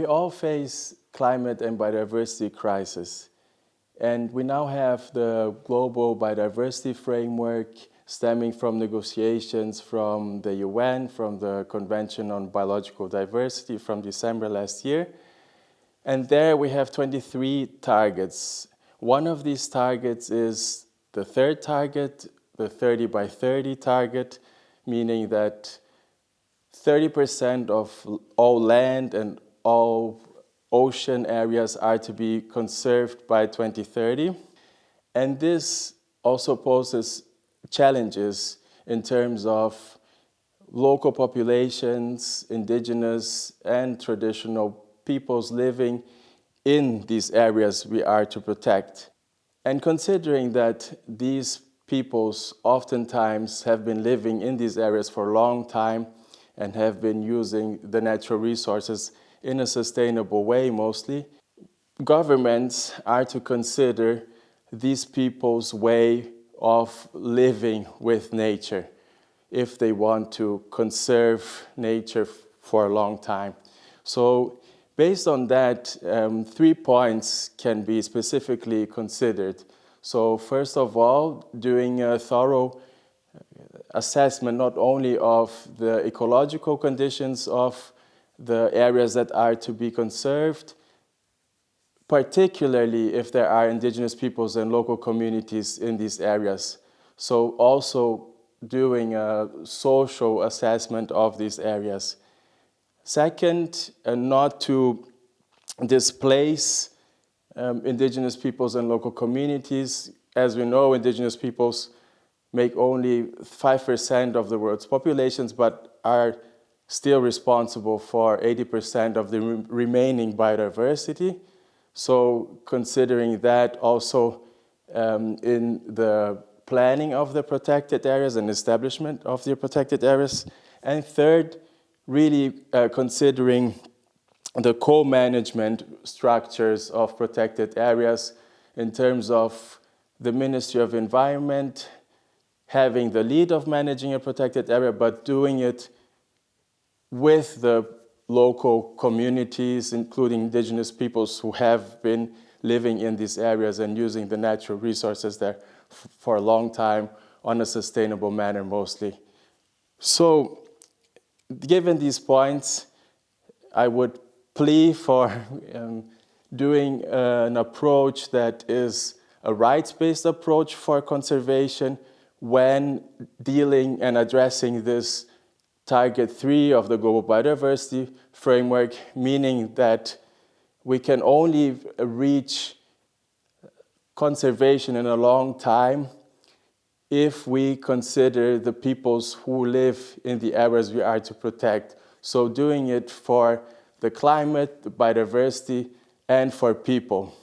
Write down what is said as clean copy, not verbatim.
We all face climate and biodiversity crisis, and we now have the global biodiversity framework stemming from negotiations from the UN, from the Convention on Biological Diversity from December last year. And there we have 23 targets. One of these targets is the third target, the 30 by 30 target, meaning that 30% of all land and all ocean areas are to be conserved by 2030. And this also poses challenges in terms of local populations, indigenous and traditional peoples living in these areas we are to protect. And considering that these peoples oftentimes have been living in these areas for a long time and have been using the natural resources in a sustainable way mostly, governments are to consider these people's way of living with nature if they want to conserve nature for a long time. So based on that, 3 points can be specifically considered. So first of all, doing a thorough assessment not only of the ecological conditions of the areas that are to be conserved, particularly if there are indigenous peoples and local communities in these areas. So also doing a social assessment of these areas. Second, not to displace indigenous peoples and local communities. As we know, indigenous peoples make only 5% of the world's populations, but are still responsible for 80% of the remaining biodiversity. So considering that also in the planning of the protected areas and establishment of the protected areas. And third, really considering the co-management structures of protected areas in terms of the Ministry of Environment having the lead of managing a protected area, but doing it with the local communities, including indigenous peoples who have been living in these areas and using the natural resources there for a long time on a sustainable manner mostly. So, given these points, I would plea for doing an approach that is a rights-based approach for conservation when dealing and addressing this Target 3 of the Global Biodiversity Framework, meaning that we can only reach conservation in a long time if we consider the peoples who live in the areas we are to protect. So doing it for the climate, the biodiversity, and for people.